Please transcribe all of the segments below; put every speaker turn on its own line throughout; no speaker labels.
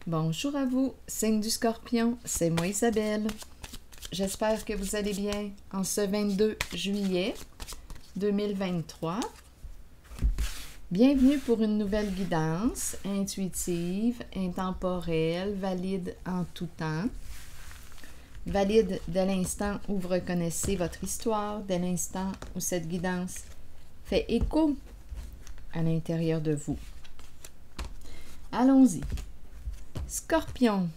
Bonjour à vous, signe du Scorpion, c'est moi Isabelle. J'espère que vous allez bien en ce 22 juillet 2023. Bienvenue pour une nouvelle guidance intuitive, intemporelle, valide en tout temps. Valide dès l'instant où vous reconnaissez votre histoire, dès l'instant où cette guidance fait écho à l'intérieur de vous. Allons-y. Scorpion.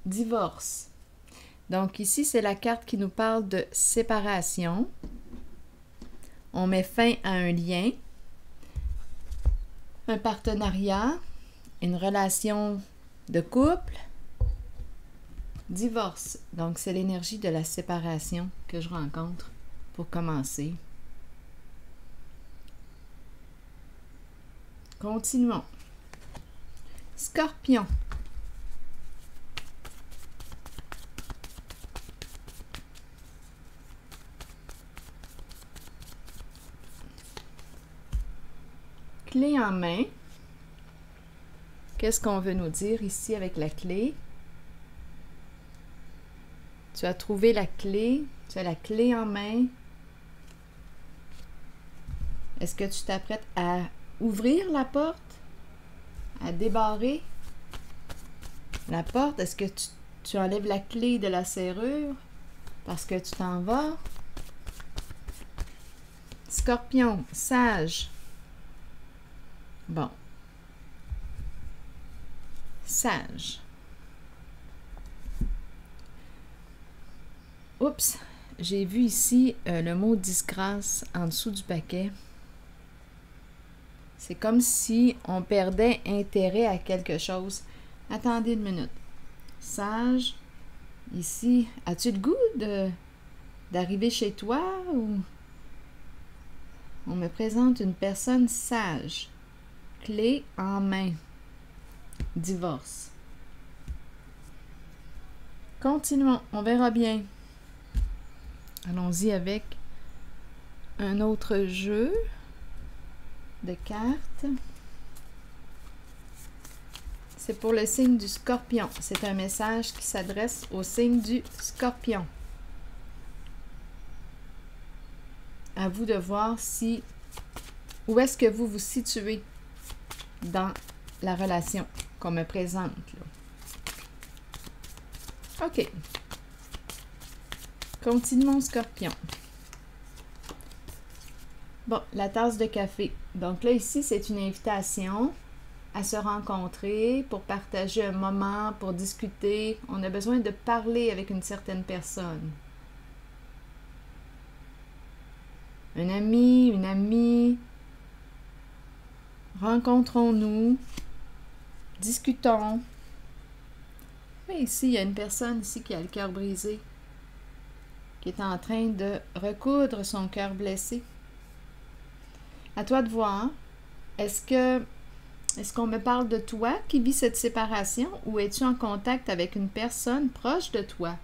Divorce. Donc ici, c'est la carte qui nous parle de séparation. On met fin à un lien, un partenariat, une relation de couple. Divorce. Donc c'est l'énergie de la séparation que je rencontre pour commencer. Continuons. Scorpion. Clé en main. Qu'est-ce qu'on veut nous dire ici avec la clé? Tu as trouvé la clé, tu as la clé en main. Est-ce que tu t'apprêtes à ouvrir la porte? À débarrer la porte? Est-ce que tu enlèves la clé de la serrure parce que tu t'en vas? Scorpion, sage. Bon. Sage. Oups, j'ai vu ici le mot disgrâce en dessous du paquet. C'est comme si on perdait intérêt à quelque chose. Attendez une minute. Sage, ici, as-tu le goût d'arriver chez toi ou... On me présente une personne sage. Clé en main. Divorce. Continuons, on verra bien. Allons-y avec un autre jeu de cartes. C'est pour le signe du Scorpion. C'est un message qui s'adresse au signe du Scorpion. À vous de voir où est-ce que vous vous situez dans la relation qu'on me présente, là. OK. Continuons, Scorpion. Bon, la tasse de café. Donc là, ici, c'est une invitation à se rencontrer pour partager un moment, pour discuter. On a besoin de parler avec une certaine personne. Un ami, une amie. Rencontrons-nous. Discutons. Oui, ici, il y a une personne ici qui a le cœur brisé, qui est en train de recoudre son cœur blessé. À toi de voir. Est-ce qu'on me parle de toi qui vis cette séparation ou es-tu en contact avec une personne proche de toi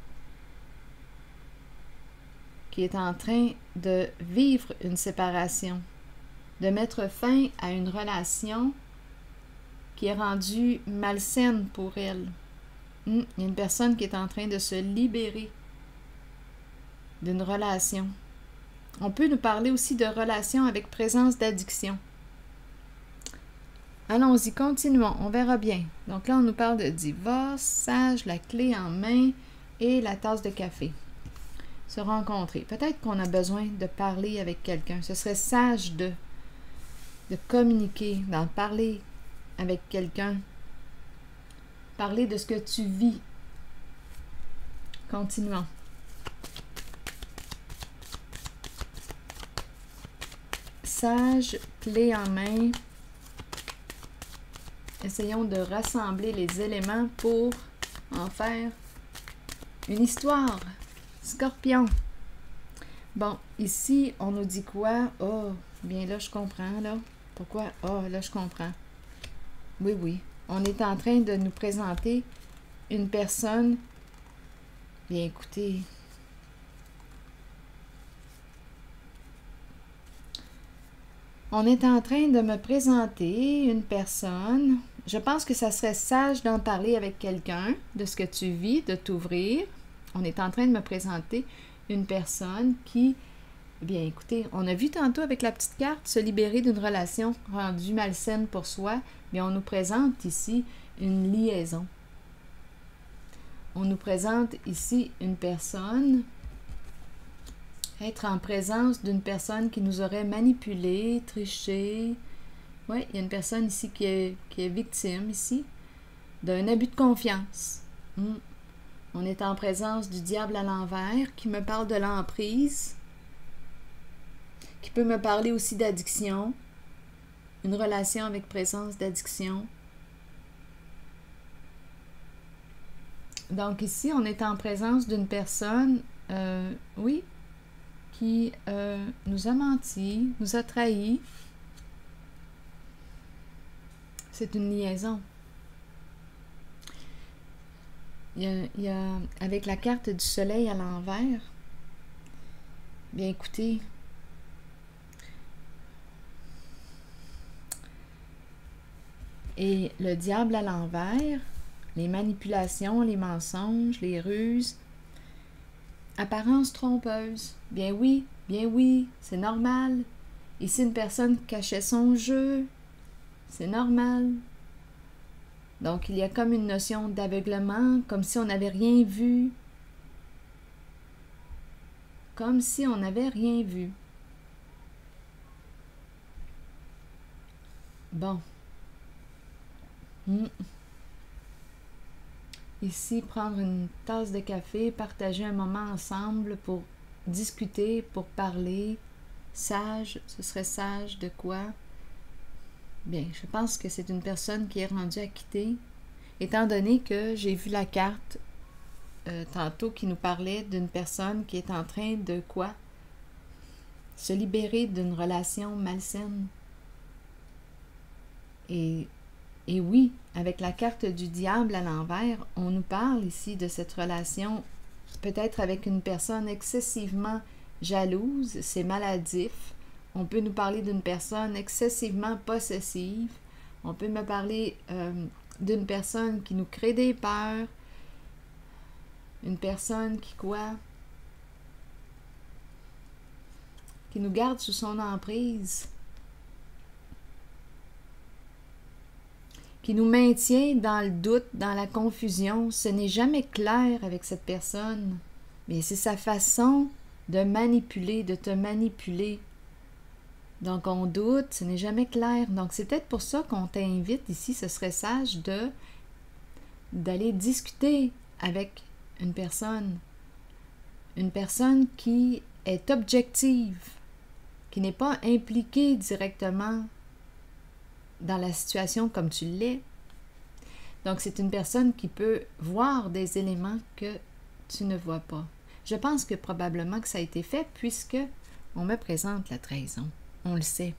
qui est en train de vivre une séparation, de mettre fin à une relation qui est rendue malsaine pour elle? Il y a une personne qui est en train de se libérer d'une relation. On peut nous parler aussi de relation avec présence d'addiction. Allons-y, continuons, on verra bien. Donc là, on nous parle de divorce, sage, la clé en main et la tasse de café. Se rencontrer. Peut-être qu'on a besoin de parler avec quelqu'un. Ce serait sage de communiquer, d'en parler avec quelqu'un. Parler de ce que tu vis. Continuons. Sage, clé en main. Essayons de rassembler les éléments pour en faire une histoire. Scorpion. Bon, ici, on nous dit quoi? Oh, bien là, je comprends, là. Pourquoi? Oh, là, je comprends. Oui, oui. On est en train de nous présenter une personne. Bien, écoutez. On est en train de me présenter une personne. Je pense que ça serait sage d'en parler avec quelqu'un, de ce que tu vis, de t'ouvrir. On est en train de me présenter une personne qui, bien écoutez, on a vu tantôt avec la petite carte se libérer d'une relation rendue malsaine pour soi, mais on nous présente ici une liaison. On nous présente ici une personne, être en présence d'une personne qui nous aurait manipulé, triché. Oui, il y a une personne ici qui est victime ici d'un abus de confiance. On est en présence du diable à l'envers qui me parle de l'emprise, qui peut me parler aussi d'addiction, une relation avec présence d'addiction. Donc ici, on est en présence d'une personne, oui, qui nous a menti, nous a trahis. C'est une liaison. Il y a, avec la carte du soleil à l'envers, bien écoutez, et le diable à l'envers, les manipulations, les mensonges, les ruses, apparence trompeuse. Bien oui, c'est normal. Ici, une personne cachait son jeu, c'est normal. Donc, il y a comme une notion d'aveuglement, comme si on n'avait rien vu. Comme si on n'avait rien vu. Bon. Ici, prendre une tasse de café, partager un moment ensemble pour discuter, pour parler. Sage, ce serait sage de quoi? Bien, je pense que c'est une personne qui est rendue à quitter, étant donné que j'ai vu la carte tantôt qui nous parlait d'une personne qui est en train de quoi? Se libérer d'une relation malsaine. Et oui, avec la carte du diable à l'envers, on nous parle ici de cette relation, peut-être avec une personne excessivement jalouse, c'est maladif. On peut nous parler d'une personne excessivement possessive. On peut me parler d'une personne qui nous crée des peurs. Une personne qui quoi? Qui nous garde sous son emprise. Qui nous maintient dans le doute, dans la confusion. Ce n'est jamais clair avec cette personne. Mais c'est sa façon de manipuler, de te manipuler. Donc, on doute, ce n'est jamais clair. Donc, c'est peut-être pour ça qu'on t'invite ici, ce serait sage d'aller discuter avec une personne qui est objective, qui n'est pas impliquée directement dans la situation comme tu l'es. Donc, c'est une personne qui peut voir des éléments que tu ne vois pas. Je pense que probablement que ça a été fait puisque on me présente la trahison. On le sait.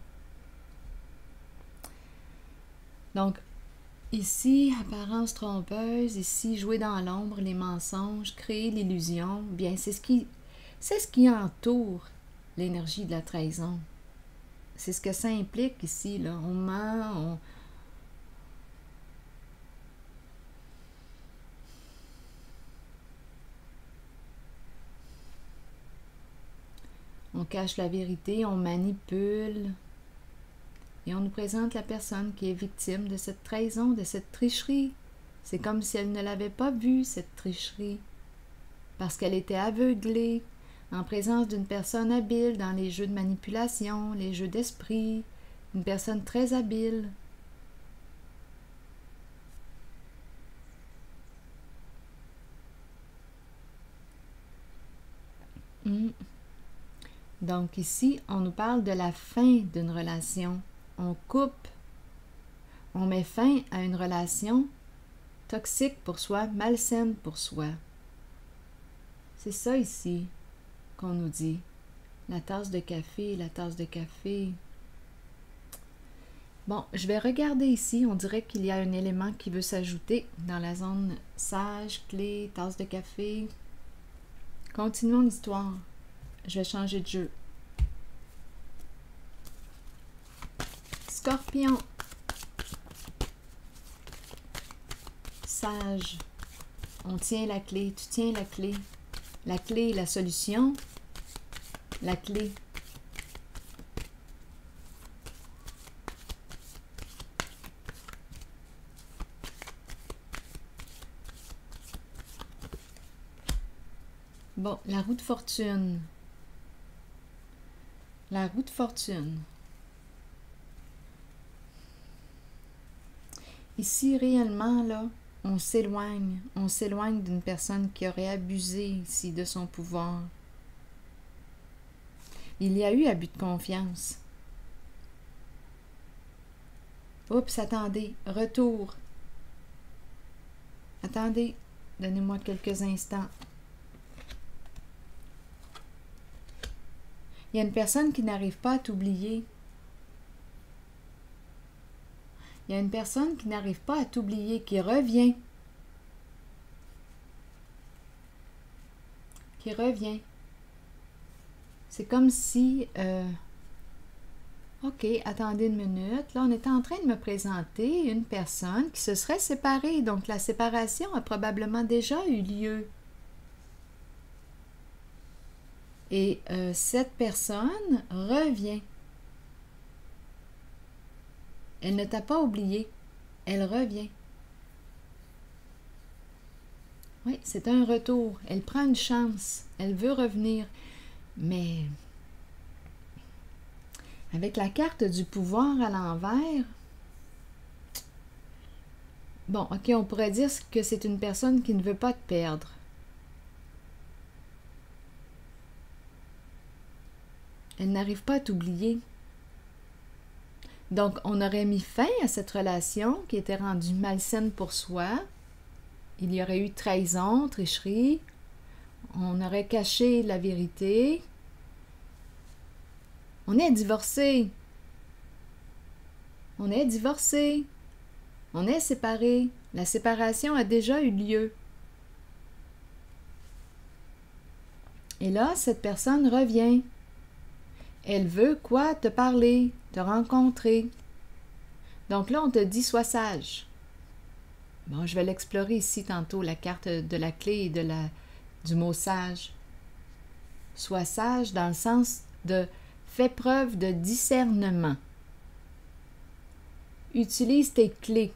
Donc, ici, apparence trompeuse, ici, jouer dans l'ombre, les mensonges, créer l'illusion, bien, c'est ce qui entoure l'énergie de la trahison. C'est ce que ça implique ici, là. On ment, on cache la vérité, on manipule. Et on nous présente la personne qui est victime de cette trahison, de cette tricherie. C'est comme si elle ne l'avait pas vue, cette tricherie, parce qu'elle était aveuglée, en présence d'une personne habile dans les jeux de manipulation, les jeux d'esprit, une personne très habile. Donc ici, on nous parle de la fin d'une relation. On coupe, on met fin à une relation toxique pour soi, malsaine pour soi. C'est ça ici qu'on nous dit. La tasse de café, la tasse de café. Bon, je vais regarder ici. On dirait qu'il y a un élément qui veut s'ajouter dans la zone sage, clé, tasse de café. Continuons l'histoire. Je vais changer de jeu. Scorpion. Sage. On tient la clé. Tu tiens la clé. La clé, la solution. La clé. Bon, la roue de fortune. La roue de fortune. Ici, réellement, là, on s'éloigne. On s'éloigne d'une personne qui aurait abusé ici de son pouvoir. Il y a eu abus de confiance. Oups, attendez. Retour. Attendez. Donnez-moi quelques instants. Il y a une personne qui n'arrive pas à t'oublier. Il y a une personne qui n'arrive pas à t'oublier, qui revient. Qui revient. C'est comme si... OK, attendez une minute. Là, on était en train de me présenter une personne qui se serait séparée. Donc, la séparation a probablement déjà eu lieu. Et cette personne revient. Elle ne t'a pas oublié. Elle revient. Oui, c'est un retour. Elle prend une chance. Elle veut revenir. Mais avec la carte du pouvoir à l'envers, bon, OK, on pourrait dire que c'est une personne qui ne veut pas te perdre. Elle n'arrive pas à t'oublier. Donc, on aurait mis fin à cette relation qui était rendue malsaine pour soi. Il y aurait eu trahison, tricherie. On aurait caché la vérité. On est divorcé. On est divorcé. On est séparés. La séparation a déjà eu lieu. Et là, cette personne revient. Elle veut quoi? Te parler, te rencontrer. Donc là, on te dit, sois sage. Bon, je vais l'explorer ici tantôt, la carte de la clé et du mot sage. Sois sage dans le sens de fais preuve de discernement. Utilise tes clés.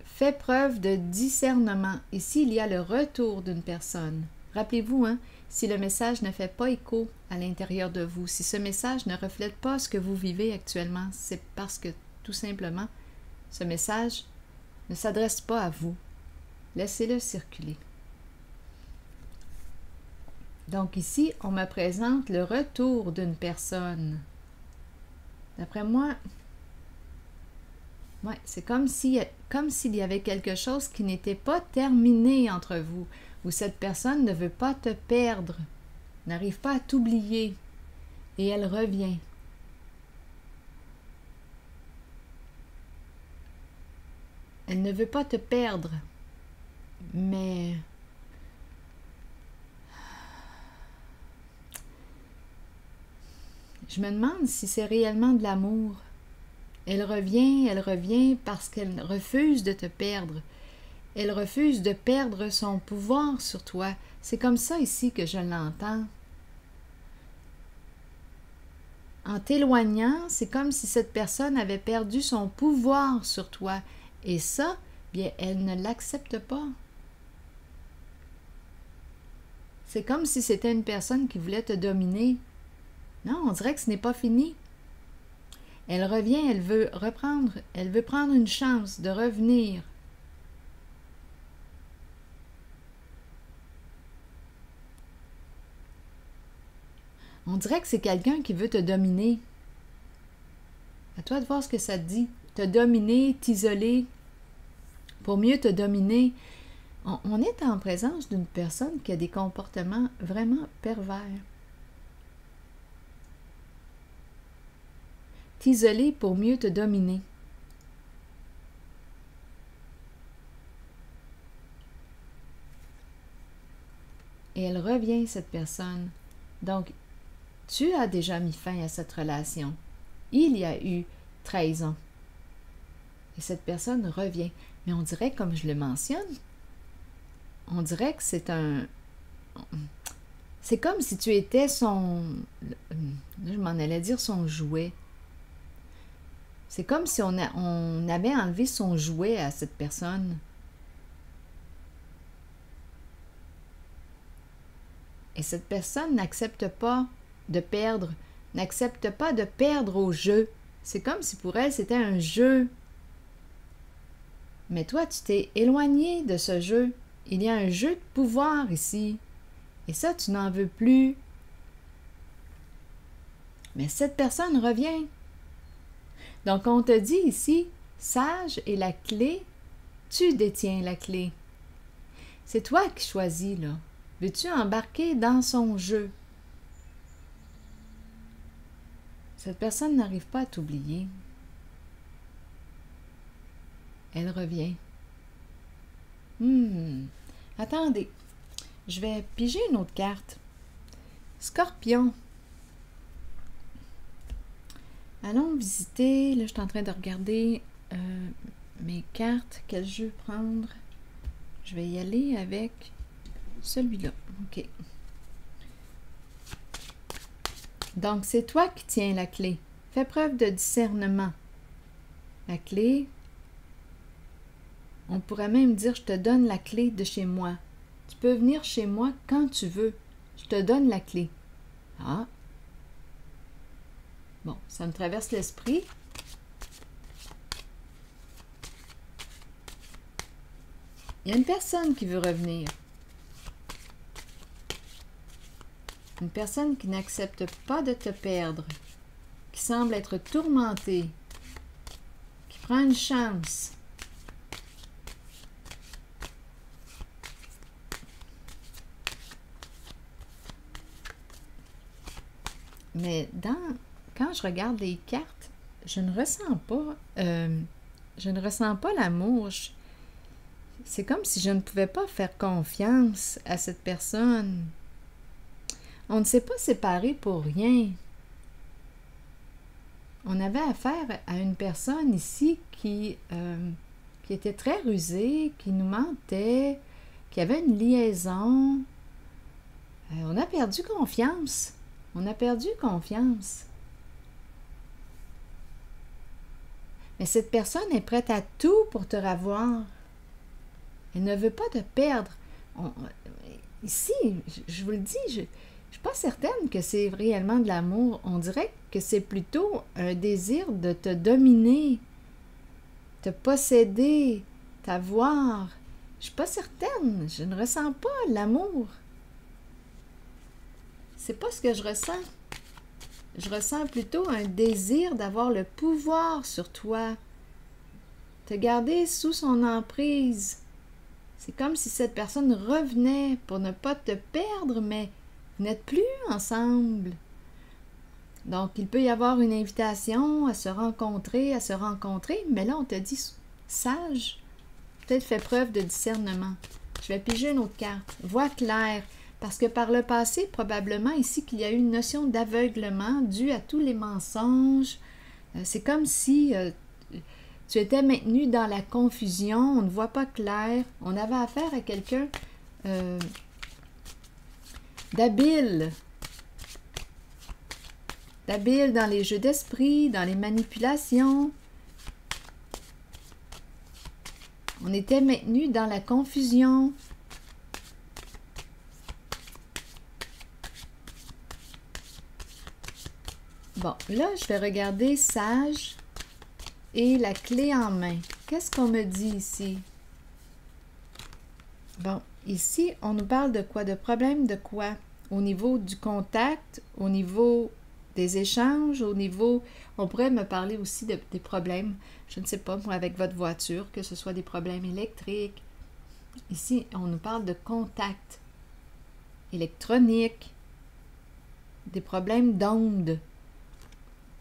Fais preuve de discernement. Ici, il y a le retour d'une personne. Rappelez-vous, hein, si le message ne fait pas écho à l'intérieur de vous, si ce message ne reflète pas ce que vous vivez actuellement, c'est parce que, tout simplement, ce message ne s'adresse pas à vous. Laissez-le circuler. Donc ici, on me présente le retour d'une personne. D'après moi, ouais, c'est comme s'il y avait quelque chose qui n'était pas terminé entre vous, où cette personne ne veut pas te perdre, n'arrive pas à t'oublier, et elle revient. Elle ne veut pas te perdre, mais je me demande si c'est réellement de l'amour. Elle revient parce qu'elle refuse de te perdre. Elle refuse de perdre son pouvoir sur toi. C'est comme ça ici que je l'entends. En t'éloignant, c'est comme si cette personne avait perdu son pouvoir sur toi. Et ça, bien, elle ne l'accepte pas. C'est comme si c'était une personne qui voulait te dominer. Non, on dirait que ce n'est pas fini. Elle revient, elle veut prendre une chance de revenir. On dirait que c'est quelqu'un qui veut te dominer. À toi de voir ce que ça te dit. Te dominer, t'isoler, pour mieux te dominer. On est en présence d'une personne qui a des comportements vraiment pervers. T'isoler pour mieux te dominer. Et elle revient, cette personne. Donc, tu as déjà mis fin à cette relation. il y a eu trahison. Et cette personne revient. Mais on dirait, comme je le mentionne, on dirait que c'est un... C'est comme si tu étais son... Là, je m'en allais dire son jouet. C'est comme si on avait enlevé son jouet à cette personne. Et cette personne n'accepte pas de perdre, n'accepte pas de perdre au jeu. C'est comme si pour elle, c'était un jeu. Mais toi, tu t'es éloigné de ce jeu. Il y a un jeu de pouvoir ici. Et ça, tu n'en veux plus. Mais cette personne revient. Donc, on te dit ici, sage et la clé, tu détiens la clé. C'est toi qui choisis, là. Veux-tu embarquer dans son jeu? Cette personne n'arrive pas à t'oublier. Elle revient. Attendez, je vais piger une autre carte. Scorpion. Allons visiter. Là, je suis en train de regarder mes cartes. Quel jeu prendre? Je vais y aller avec celui-là. OK. Donc, c'est toi qui tiens la clé. Fais preuve de discernement. La clé, on pourrait même dire, je te donne la clé de chez moi. Tu peux venir chez moi quand tu veux. Je te donne la clé. Ah. Bon, ça me traverse l'esprit. Il y a une personne qui veut revenir. Une personne qui n'accepte pas de te perdre, qui semble être tourmentée, qui prend une chance. Mais quand je regarde les cartes, je ne ressens pas l'amour. C'est comme si je ne pouvais pas faire confiance à cette personne. On ne s'est pas séparés pour rien. On avait affaire à une personne ici qui était très rusée, qui nous mentait, qui avait une liaison. On a perdu confiance. On a perdu confiance. Mais cette personne est prête à tout pour te revoir. Elle ne veut pas te perdre. Ici, je vous le dis, je ne suis pas certaine que c'est réellement de l'amour. On dirait que c'est plutôt un désir de te dominer, te posséder, t'avoir. Je ne suis pas certaine. Je ne ressens pas l'amour. C'est pas ce que je ressens. Je ressens plutôt un désir d'avoir le pouvoir sur toi, te garder sous son emprise. C'est comme si cette personne revenait pour ne pas te perdre, mais vous n'êtes plus ensemble. Donc, il peut y avoir une invitation à se rencontrer, mais là, on te dit sage, peut-être fais preuve de discernement. Je vais piger une autre carte. Voix claire. Parce que par le passé, probablement ici qu'il y a eu une notion d'aveuglement due à tous les mensonges. C'est comme si tu étais maintenu dans la confusion, on ne voit pas clair. On avait affaire à quelqu'un d'habile dans les jeux d'esprit, dans les manipulations. On était maintenu dans la confusion. Bon, là, je vais regarder sage et la clé en main. Qu'est-ce qu'on me dit ici? Bon, ici, on nous parle de quoi? De problème de quoi? Au niveau du contact, au niveau des échanges, au niveau... On pourrait me parler aussi des problèmes, je ne sais pas, moi, avec votre voiture, que ce soit des problèmes électriques. Ici, on nous parle de contact électronique, des problèmes d'onde.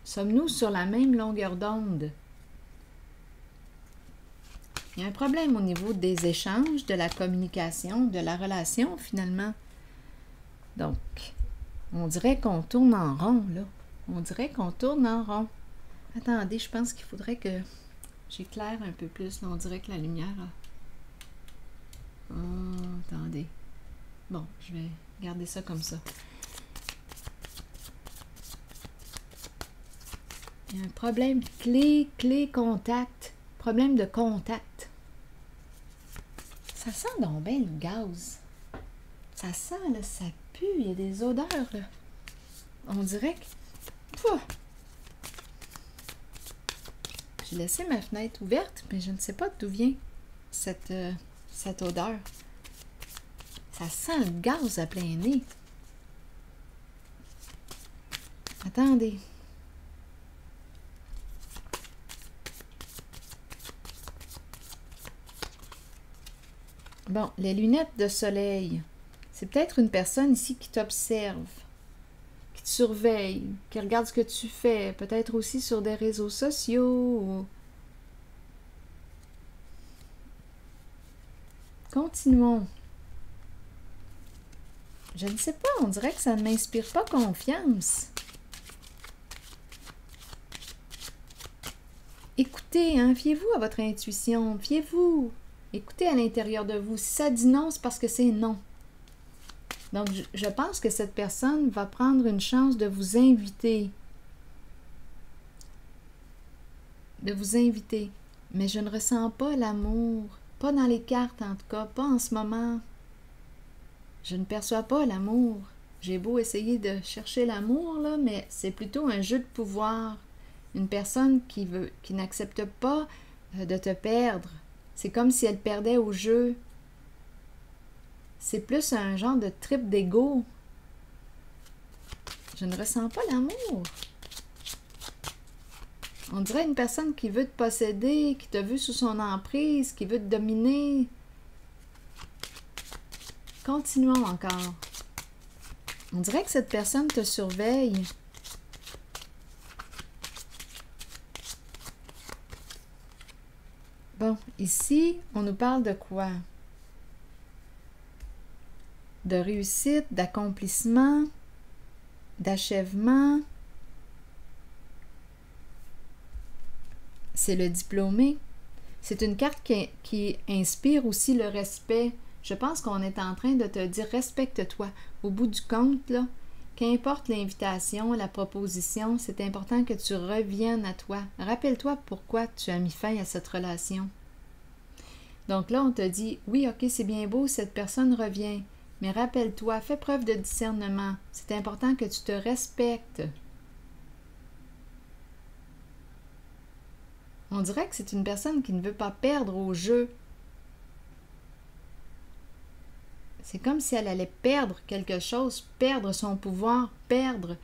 Sommes-nous sur la même longueur d'onde? Il y a un problème au niveau des échanges, de la communication, de la relation, finalement. Donc, on dirait qu'on tourne en rond, là. On dirait qu'on tourne en rond. Attendez, je pense qu'il faudrait que j'éclaire un peu plus. Là, on dirait que la lumière a... Oh, attendez. Bon, je vais garder ça comme ça. Il y a un problème clé, contact. Problème de contact. Ça sent donc bien le gaz. Ça sent, là, ça pue. Il y a des odeurs, là. On dirait que... Pouah! J'ai laissé ma fenêtre ouverte, mais je ne sais pas d'où vient cette odeur. Ça sent le gaz à plein nez. Attendez. Bon, les lunettes de soleil. C'est peut-être une personne ici qui t'observe, qui te surveille, qui regarde ce que tu fais, peut-être aussi sur des réseaux sociaux. Ou... Continuons. Je ne sais pas, on dirait que ça ne m'inspire pas confiance. Écoutez, hein, fiez-vous à votre intuition, fiez-vous. Écoutez à l'intérieur de vous. Si ça dit non, c'est parce que c'est non. Donc, je pense que cette personne va prendre une chance de vous inviter. De vous inviter. Mais je ne ressens pas l'amour. Pas dans les cartes, en tout cas. Pas en ce moment. Je ne perçois pas l'amour. J'ai beau essayer de chercher l'amour, là, mais c'est plutôt un jeu de pouvoir. Une personne qui n'accepte pas de te perdre. C'est comme si elle perdait au jeu. C'est plus un genre de trip d'ego. Je ne ressens pas l'amour. On dirait une personne qui veut te posséder, qui t'a vu sous son emprise, qui veut te dominer. Continuons encore. On dirait que cette personne te surveille. Bon, ici, on nous parle de quoi? De réussite, d'accomplissement, d'achèvement. C'est le diplômé. C'est une carte qui inspire aussi le respect. Je pense qu'on est en train de te dire respecte-toi. Au bout du compte, là, qu'importe l'invitation, la proposition, c'est important que tu reviennes à toi. Rappelle-toi pourquoi tu as mis fin à cette relation. Donc là, on te dit, oui, ok, c'est bien beau, cette personne revient. Mais rappelle-toi, fais preuve de discernement. C'est important que tu te respectes. On dirait que c'est une personne qui ne veut pas perdre au jeu. C'est comme si elle allait perdre quelque chose, perdre son pouvoir, perdre.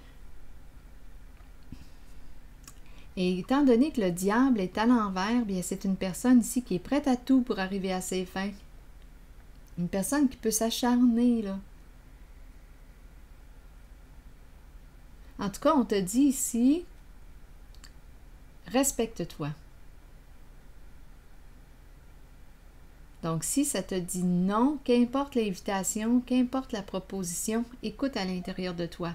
Et étant donné que le diable est à l'envers, bien c'est une personne ici qui est prête à tout pour arriver à ses fins. Une personne qui peut s'acharner, là. En tout cas, on te dit ici, respecte-toi. Donc, si ça te dit non, qu'importe l'invitation, qu'importe la proposition, écoute à l'intérieur de toi.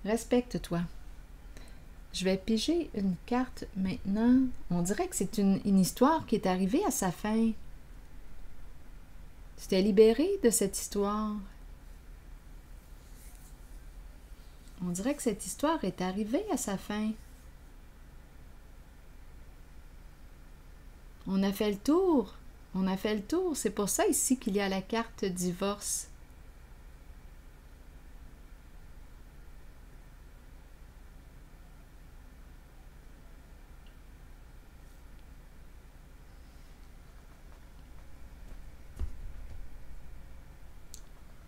Respecte-toi. Je vais piger une carte maintenant. On dirait que c'est une histoire qui est arrivée à sa fin. Tu t'es libéré de cette histoire. On dirait que cette histoire est arrivée à sa fin. On a fait le tour. On a fait le tour. C'est pour ça ici qu'il y a la carte divorce.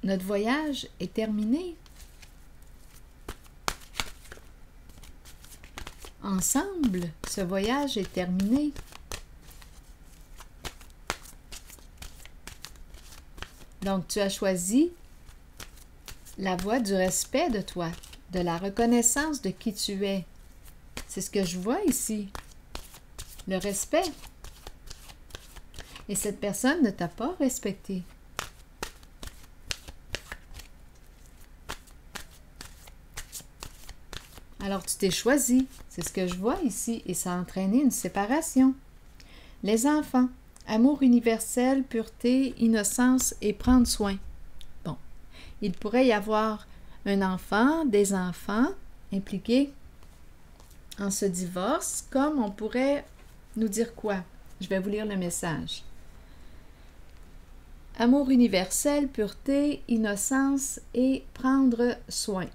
Notre voyage est terminé. Ensemble, ce voyage est terminé. Donc, tu as choisi la voie du respect de toi, de la reconnaissance de qui tu es. C'est ce que je vois ici. Le respect. Et cette personne ne t'a pas respecté. Alors tu t'es choisi, c'est ce que je vois ici, et ça a entraîné une séparation. Les enfants, amour universel, pureté, innocence et prendre soin. Bon, il pourrait y avoir un enfant, des enfants impliqués en ce divorce, comme on pourrait nous dire quoi? Je vais vous lire le message. Amour universel, pureté, innocence et prendre soin.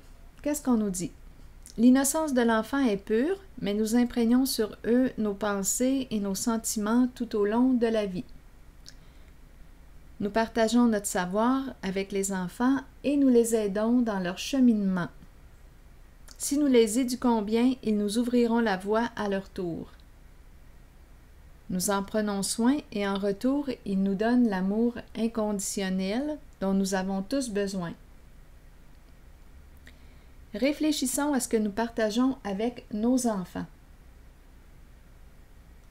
Qu'est-ce qu'on nous dit? L'innocence de l'enfant est pure, mais nous imprégnons sur eux nos pensées et nos sentiments tout au long de la vie. Nous partageons notre savoir avec les enfants et nous les aidons dans leur cheminement. Si nous les éduquons bien, ils nous ouvriront la voie à leur tour. Nous en prenons soin et en retour, ils nous donnent l'amour inconditionnel dont nous avons tous besoin. Réfléchissons à ce que nous partageons avec nos enfants.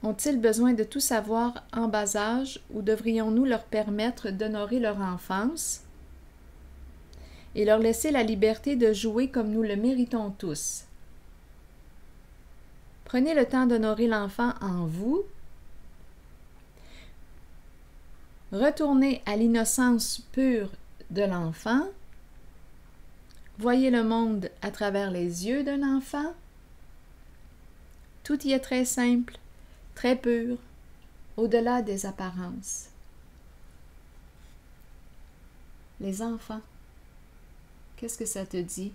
Ont-ils besoin de tout savoir en bas âge ou devrions-nous leur permettre d'honorer leur enfance et leur laisser la liberté de jouer comme nous le méritons tous? Prenez le temps d'honorer l'enfant en vous. Retournez à l'innocence pure de l'enfant. Voyez le monde à travers les yeux d'un enfant. Tout y est très simple, très pur, au-delà des apparences. Les enfants, qu'est-ce que ça te dit?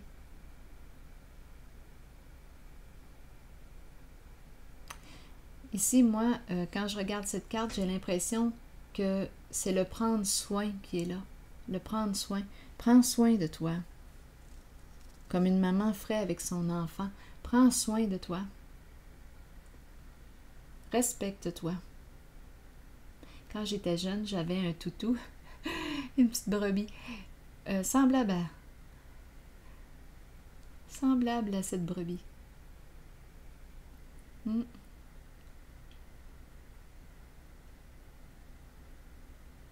Ici, moi, quand je regarde cette carte, j'ai l'impression que c'est le prendre soin qui est là. Le prendre soin. Prends soin de toi. Comme une maman ferait avec son enfant. Prends soin de toi. Respecte-toi. Quand j'étais jeune, j'avais un toutou, une petite brebis, semblable à cette brebis.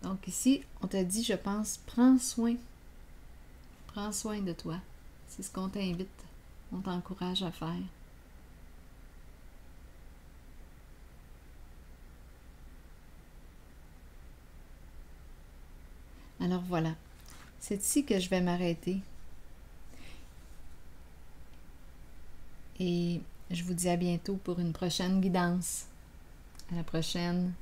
Donc ici, on t'a dit, je pense, prends soin de toi. C'est ce qu'on t'invite, on t'encourage à faire. Alors voilà, c'est ici que je vais m'arrêter. Et je vous dis à bientôt pour une prochaine guidance. À la prochaine.